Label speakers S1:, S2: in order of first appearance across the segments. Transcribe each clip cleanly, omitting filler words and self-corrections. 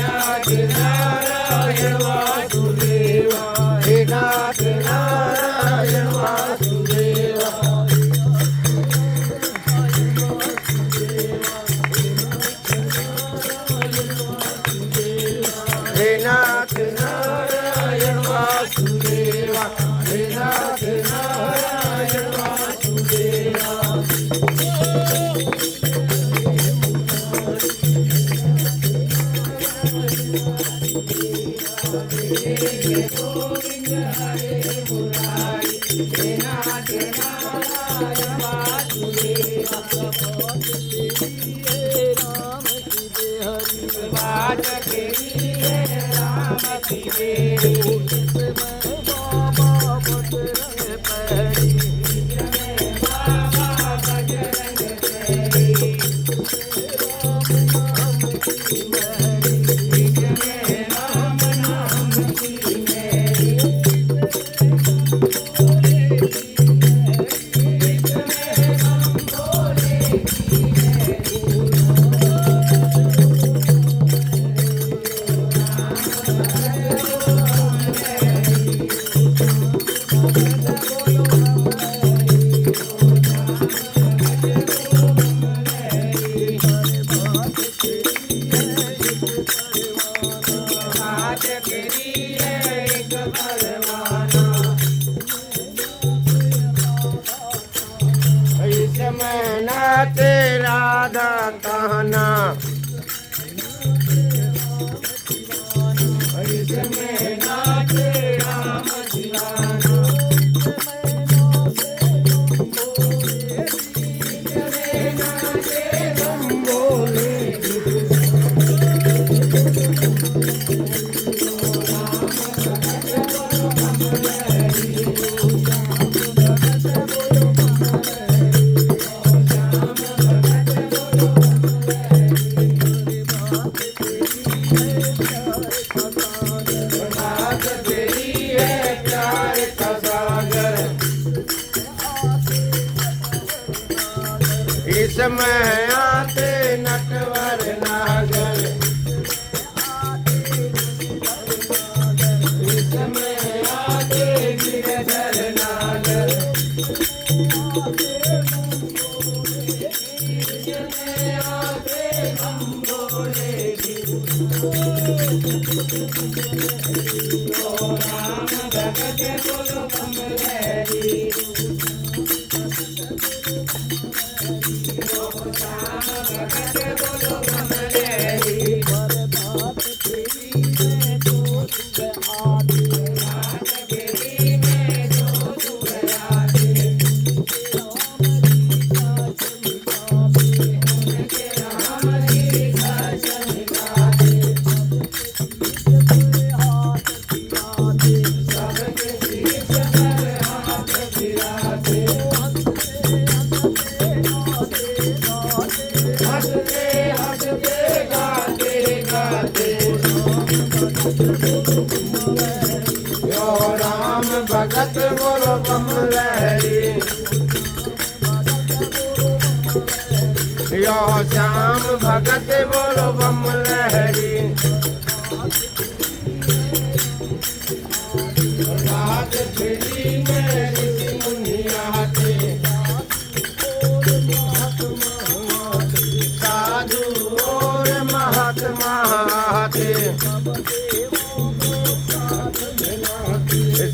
S1: नाथ नारायण वासुदेवा, हे नाथ नारायण वासुदेवा, हे नाथ नारायण वासुदेवा, हे नाथ नारायण वासुदेवा, गोविंद हरे मुरारी, हे नाथ नारायण वासुदेवा, बात तेरी है राम की बेरी, बाबा बजरंग पैरी, बाबा बजरंग पैरी, राम नाम की मेरी, बात तेरी है एक परवाना, इसमें ना तेरा कहना, इसमें ना तेरा दीवाना, इसमें ना तेरा बोले, बात तेरी है प्यार का सागर, इसमें आते नटवर नागर, इसमें आते गिरधर नागर, इसमें आते हम बोले राम भगत बोलो कमलहरी, राम भगत बोलो कमलहरी, बात तेरी में जो आते, उनके राम जी का चमकाते, सबके शीश पर हाथ फिराते, हंसते हंसते गाते गाते, यो राम भगत बोलो कमलहरी, यो श्याम भगत बोलो कमलहरी, बात तेरी में ऋषि मुनि आते, साधु और महात्मा आते,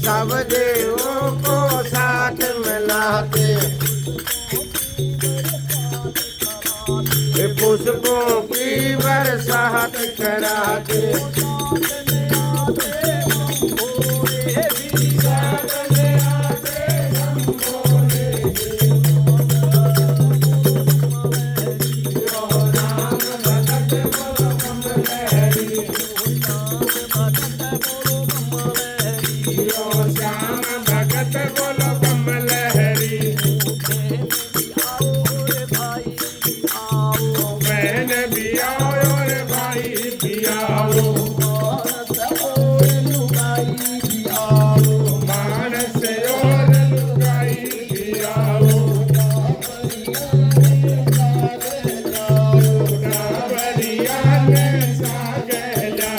S1: सब देवों को साथ मिलाते, पुष्पों की बरसात कराते, श्याम भगत बोलो कमलहरी, बहन भी आओ और भाई भी आओ, मानस और लुगाई भी आओ, नावरिया में सागर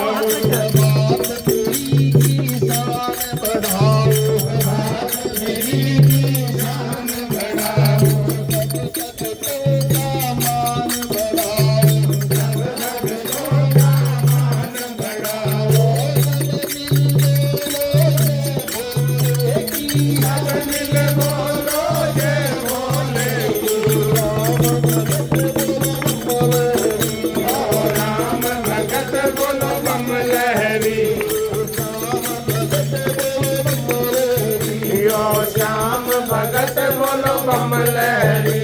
S1: बोलो कमलहरी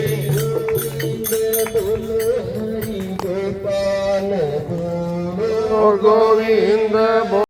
S2: बोले हरि गोपाल बोलो
S1: गोविंद